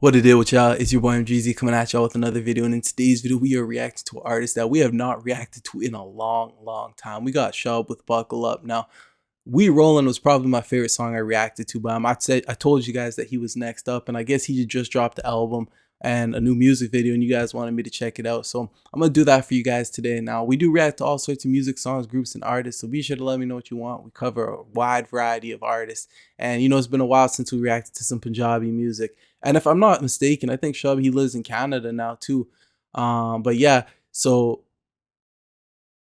What it is with y'all? It's your boy MGZ coming at y'all with another video, and in today's video we are reacting to an artist that we have not reacted to in a long time. We got Shubh with Buckle Up. Now, We Rollin' was probably my favorite song I reacted to, but I told you guys that he was next up, and I guess he just dropped the album and a new music video, and you guys wanted me to check it out, so I'm gonna do that for you guys today. Now, we do react to all sorts of music, songs, groups, and artists, so be sure to let me know what you want. We cover a wide variety of artists, and you know, it's been a while since we reacted to some Punjabi music. And if I'm not mistaken, I think Shubh, he lives in Canada now too. But yeah, so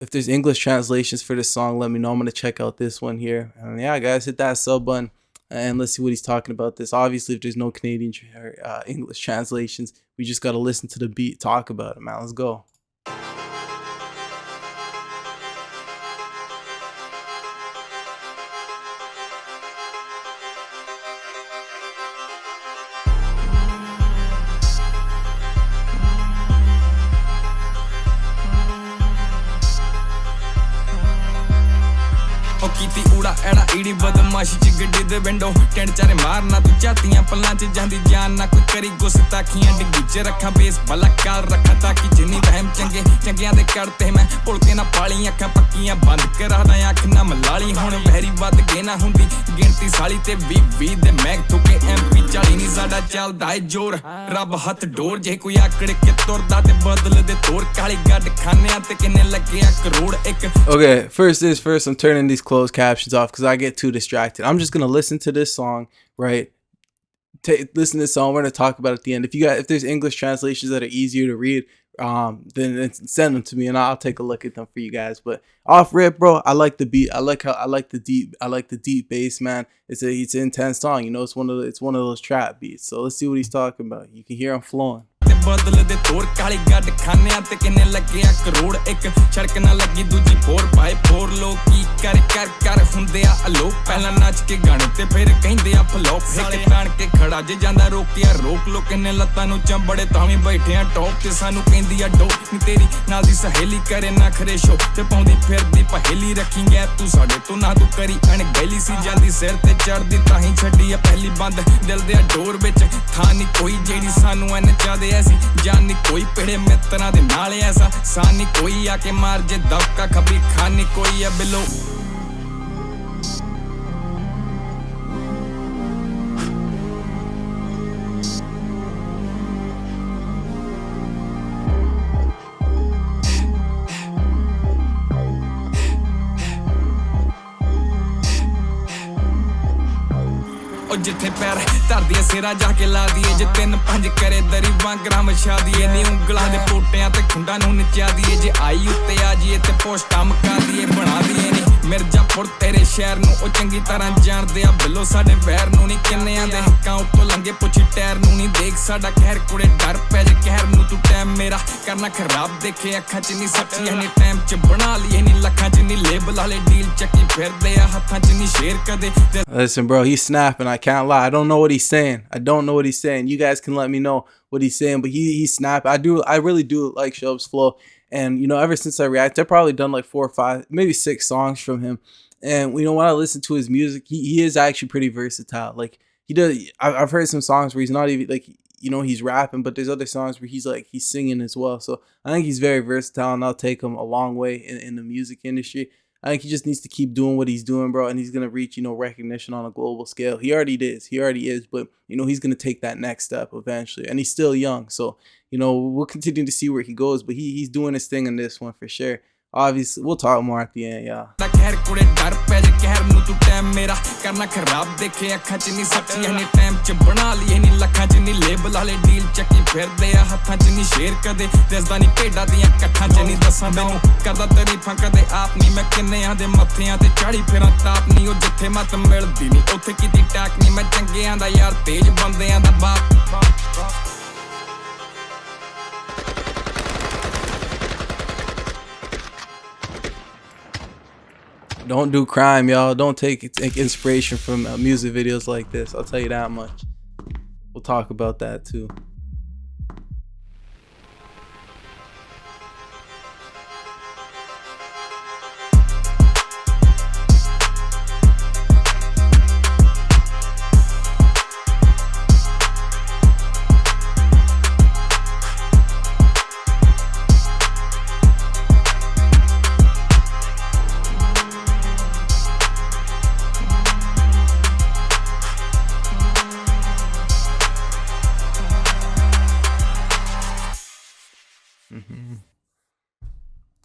if there's English translations for this song, let me know. I'm going to check out this one here. And yeah, guys, hit that sub button and let's see what he's talking about this. Obviously, if there's no Canadian English translations, we just got to listen to the beat, talk about it, man. Let's go. कीती उड़ा एड़ा ईड़ी बदमाशी च गड्डी दे window tent चारे मारना तू चातियां पल्लां च जांदी जान ना कोई करी गुस्ताखियां डिग्गी च रखा बेस भला काल रखा ताकि जिन्नी वहम चंगे चंगियां दे करते मैं पुलके ना पाली अखां पक्कियां बंद करा दा अख ना मलाली हुण वहरी वध गे ना हुंदी गिनती साली ते 20 दे मैग थुके MP 40 नहीं साडा चलदा है जोर रब हथ डोर जे कोई आकड़ के तुरदा ते बदल दे तोर काली गड्ड खानियां ते किन्ने लगे करोड़ एक. Okay, first is first, I'm turning these closed captions off because I get too distracted. I'm just gonna listen to this song, right? Listen to this song. We're gonna talk about it at the end. If there's English translations that are easier to read, then send them to me and I'll take a look at them for you guys. But off rip, bro, I like the beat. I like the deep bass, man. It's an intense song. You know, it's one of those trap beats. So let's see what he's talking about. You can hear him flowing. बदल दे तोर काली गड्ड खानियां ते किन्ने लगे करोड़ एक छड़क ना लगी दूजी 4x4 लोग की कर कर कर हुंदे आ अलो पहला नाच के गाने ते फिर कहंदे आ फ्लॉप हिट ताण के खड़ा जे जांदा रोकिया रोक लो किन्ने लत्तां नु चंबड़े तावी बैठे आ टॉप ते सानू कहंदी आ डो नी तेरी नाल दी सहेली करे ना खरे शो ते पाउंदी फिरदी पहेली रखी गै तू साडे तो ना तू करी अणगैली सी जांदी सिर ते चढ़दी ताही छड्डी आ पहली बंद दिल दे डोर विच था नी कोई जेड़ी सानू एन चाहदे ऐसी जानी कोई पेड़े मित्रा दे नाल ऐसा सानी कोई आके मार जे दबका खबी खानी कोई है बिलो. जिथे पैर धर दिए सिरा जाके ला दिए जे 3-5 करे दरी वांगरा मछा दिए नी उंगलां दे पोटियां ते खुंडा नू नचा दिए जे आई उत्ते आ जिए ते पोस्टा मका दिए बना दिए नी मिर्जापुर तेरे शहर नू ओ चंगी तरह जानदे आ बिलो साडे वैर नू नी किन्ने आंदे हक्कां उत्तों लंघे पुछी टैर नू नी देख साडा कहर कुड़े डर पै जे कहर नू तू टाइम मेरा करना खराब देखे अखां च नी सच्ची है नी टाइम च बना लिए नी लखां च नी लेबल वाले डील चक्की फिरदे आ हत्थां च नी शेर कदे. Listen, bro, he's snapping. I can't lie. I don't know what he's saying. You guys can let me know what he's saying, but he's snapping. I really do like Shubh's flow. And, you know, ever since I reacted, I've probably done like 4 or 5, maybe 6 songs from him. And, you know, when I listen to his music, he is actually pretty versatile. Like, he does, I've heard some songs where he's not even, like, you know, he's rapping, but there's other songs where he's singing as well. So I think he's very versatile, and that'll take him a long way in the music industry. I think he just needs to keep doing what he's doing, bro, and he's going to reach, you know, recognition on a global scale. He already is, but, you know, he's going to take that next step eventually, and he's still young, so, you know, we'll continue to see where he goes, but he's doing his thing in this one for sure. Obviously, we'll talk more at the end, y'all. करना खराब देखे अखां च नी सच्ची है time च बना लिए नी लखां च नी लेबल वाले डील चक्की फिरदे आ हत्थां च नी शेर कदे दसदा नी भेडा दियां कट्ठां च नी दसां मैनू करदा तारीफां कदे आप नी मैं किन्नेयां दे मत्थियां ते चाड़ी फिरां ताप नी ओ जिथे मत मिलदी नी उत्थे कीती टैक नी मैं चंगियां दा यार तेज बंदियां दा बाप. Don't do crime, y'all. Don't take inspiration from music videos like this. I'll tell you that much. We'll talk about that too.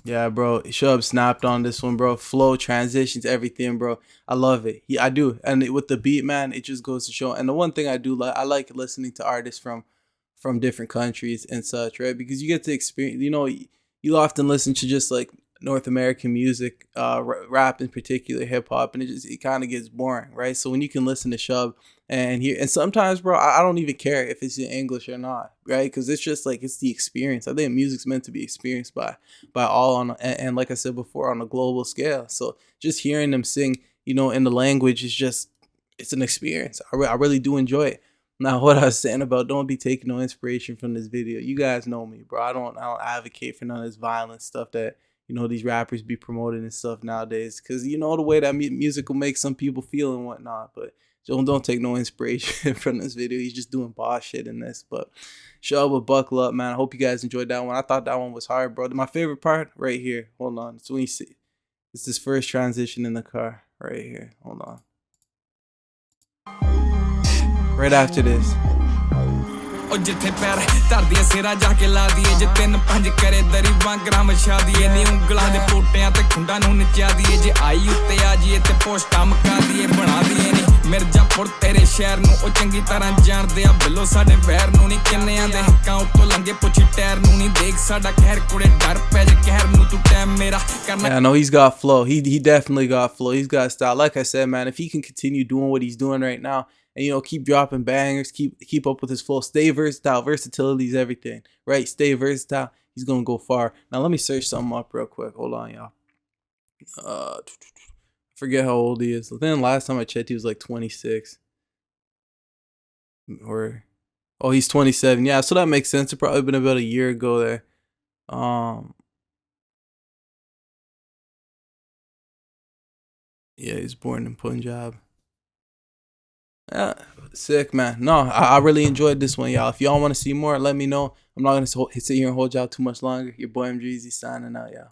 Yeah, bro. Shub snapped on this one, bro. Flow, transitions, everything, bro. I love it. Yeah, I do. And with the beat, man, it just goes to show. And the one thing I do like, I like listening to artists from different countries and such, right? Because you get to experience. You often listen to just like North American music, rap in particular, hip hop, and it kind of gets boring, right? So when you can listen to Shub and hear, and sometimes, bro, I don't even care if it's in English or not, right? Because it's just like it's the experience. I think music's meant to be experienced by all on, and like I said before, on a global scale. So just hearing them sing, in the language is just, it's an experience. I really do enjoy it. Now, what I was saying about don't be taking no inspiration from this video. You guys know me, bro. I don't advocate for none of this violent stuff that these rappers be promoting and stuff nowadays. Cause the way that music will make some people feel and whatnot. But don't take no inspiration from this video. He's just doing boss shit in this. But Shub will buckle up, man. I hope you guys enjoyed that one. I thought that one was hard, bro. My favorite part right here. Hold on. It's when you see it's this first transition in the car right here. Hold on. Right after this. ਉਹ ਜਿੱਥੇ ਪੈਰ ਧਰਦੀ ਸਿਰਾ ਜਾ ਕੇ ਲਾ ਦੀਏ ਜੇ 3-5 ਕਰੇ ਦਰੀ ਵਾਂਗਰਾ ਮਛਾ ਦੀਏ ਨੀ ਉਂਗਲਾਂ ਦੇ ਪੋਟਿਆਂ ਤੇ ਖੁੰਡਾਂ ਨੂੰ ਨਚਾ ਦੀਏ ਜੇ ਆਈ ਉੱਤੇ ਆ ਜੀਏ ਤੇ ਪੋਸਟਾਂ ਮਕਾ ਦੀਏ ਬਣਾ ਦੀਏ ਨੀ ਮਿਰਜ਼ਾਪੁਰ ਤੇਰੇ ਸ਼ਹਿਰ ਨੂੰ ਉਹ ਚੰਗੀ ਤਰ੍ਹਾਂ ਜਾਣਦੇ ਆ ਬਿੱਲੋ ਸਾਡੇ ਵੈਰ ਨੂੰ ਨੀ ਕਿੰਨਿਆਂ ਦੇ ਹੱਕਾਂ ਉੱਤੋਂ ਲੰਘੇ ਪੁੱਛੀ ਟਾਇਰ ਨੂੰ ਨੀ ਦੇਖ ਸਾਡਾ ਕਹਿਰ ਕੁੜੇ ਡਰ ਪੈ ਜੇ ਕਹਿਰ ਨੂੰ ਤੂੰ ਟਾਈਮ ਮੇਰਾ ਕਰਨਾ Yeah, I know he's got flow. He definitely got flow. He's got style. Like I said, man, if he can continue doing what he's doing right now, and keep dropping bangers, keep up with his flow, stay versatile. Versatility is everything, right? Stay versatile. He's gonna go far. Now let me search something up real quick. Hold on, y'all. Forget how old he is. Then last time I checked, he was like 26. Or oh, he's 27. Yeah, so that makes sense. It probably been about a year ago there. Yeah, he's born in Punjab. Yeah, sick, man. No, I really enjoyed this one, y'all. If y'all want to see more, let me know. I'm not gonna sit here and hold y'all too much longer. Your boy MGZ signing out, y'all.